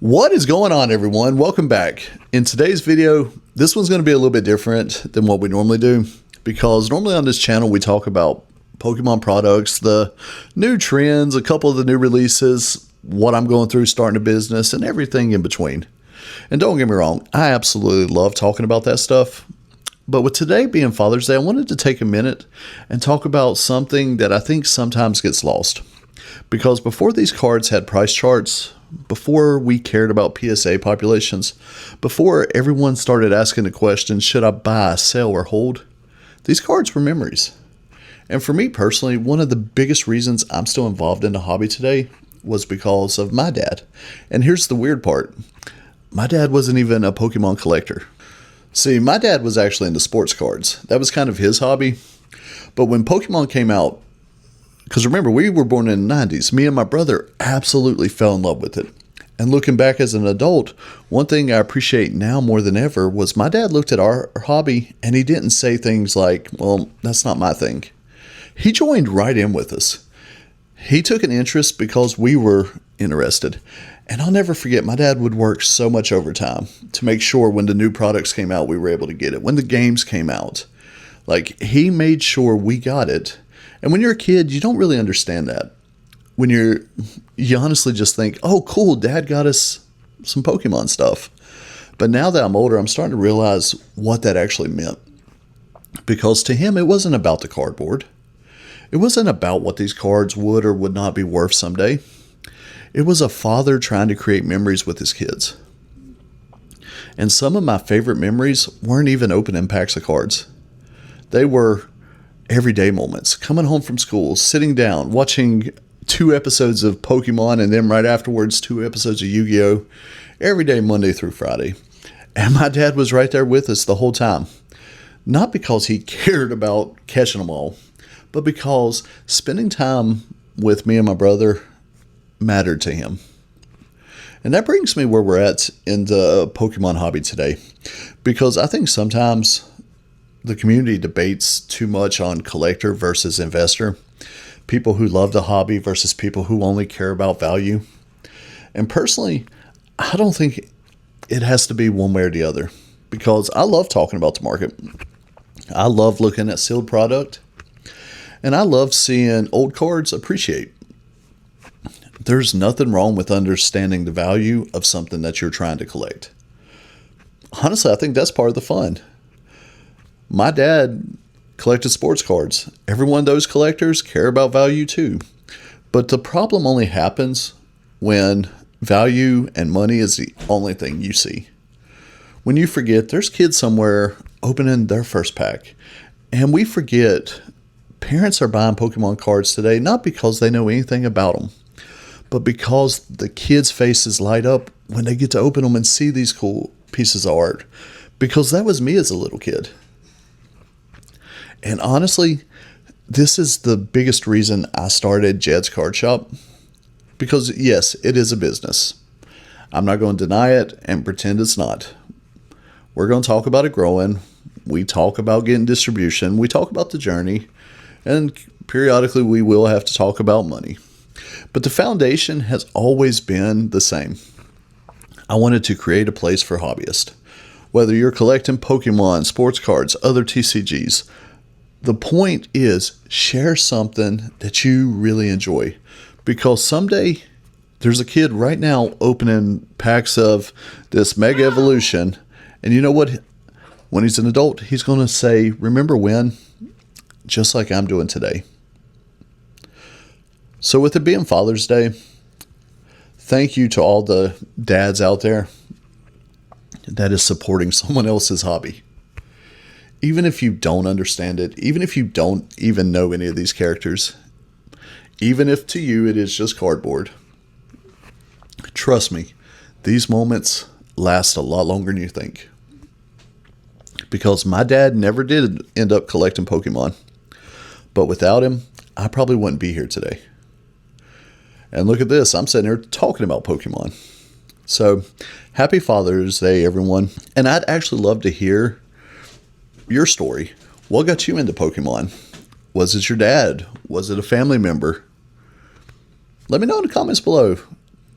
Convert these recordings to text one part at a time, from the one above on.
What is going on, everyone? Welcome back. In today's video, this one's going to be a little bit different than what we normally do, because normally on this channel we talk about Pokemon products, the new trends, a couple of the new releases, what I'm going through starting a business, and everything in between. And don't get me wrong, I absolutely love talking about that stuff. But with today being Father's Day, I wanted to take a minute and talk about something that I think sometimes gets lost. Because before these cards had price charts, before we cared about PSA populations, before everyone started asking the question, should I buy, sell, or hold? These cards were memories. And for me personally, one of the biggest reasons I'm still involved in the hobby today was because of my dad. And here's the weird part. My dad wasn't even a Pokemon collector. See, my dad was actually into sports cards. That was kind of his hobby. But when Pokemon came out, because remember, we were born in the 90s. Me and my brother absolutely fell in love with it. And looking back as an adult, one thing I appreciate now more than ever was my dad looked at our hobby and he didn't say things like, well, that's not my thing. He joined right in with us. He took an interest because we were interested. And I'll never forget, my dad would work so much overtime to make sure when the new products came out, we were able to get it. When the games came out, like, he made sure we got it. And when you're a kid, you don't really understand that. When you honestly just think, oh, cool, Dad got us some Pokemon stuff. But now that I'm older, I'm starting to realize what that actually meant. Because to him, it wasn't about the cardboard. It wasn't about what these cards would or would not be worth someday. It was a father trying to create memories with his kids. And some of my favorite memories weren't even opening packs of cards. They were everyday moments, coming home from school, sitting down, watching 2 episodes of Pokemon, and then right afterwards 2 episodes of Yu-Gi-Oh! Every day, Monday through Friday. And my dad was right there with us the whole time. Not because he cared about catching them all, but because spending time with me and my brother mattered to him. And that brings me where we're at in the Pokemon hobby today. Because I think sometimes the community debates too much on collector versus investor, people who love the hobby versus people who only care about value. And personally, I don't think it has to be one way or the other, because I love talking about the market. I love looking at sealed product, and I love seeing old cards appreciate. There's nothing wrong with understanding the value of something that you're trying to collect. Honestly, I think that's part of the fun. My dad collected sports cards. Every one of those collectors care about value too. But the problem only happens when value and money is the only thing you see. When you forget there's kids somewhere opening their first pack. And we forget parents are buying Pokemon cards today not because they know anything about them, but because the kids' faces light up when they get to open them and see these cool pieces of art. Because that was me as a little kid. And honestly, this is the biggest reason I started Jed's Card Shop. Because yes, it is a business. I'm not going to deny it and pretend it's not. We're going to talk about it growing. We talk about getting distribution. We talk about the journey. And periodically we will have to talk about money. But the foundation has always been the same. I wanted to create a place for hobbyists. Whether you're collecting Pokemon, sports cards, other TCGs, the point is share something that you really enjoy. Because someday there's a kid right now opening packs of this Mega Evolution. And you know what? When he's an adult, he's going to say, remember when? Just like I'm doing today. So with it being Father's Day, thank you to all the dads out there that is supporting someone else's hobby. Even if you don't understand it, even if you don't even know any of these characters, even if to you it is just cardboard, trust me, these moments last a lot longer than you think. Because my dad never did end up collecting Pokemon. But without him, I probably wouldn't be here today. And look at this, I'm sitting here talking about Pokemon. So, happy Father's Day, everyone. And I'd actually love to hear your story. What got you into Pokemon? Was it your dad? Was it a family member? Let me know in the comments below.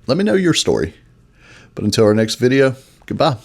Let me know your story. But until our next video, goodbye.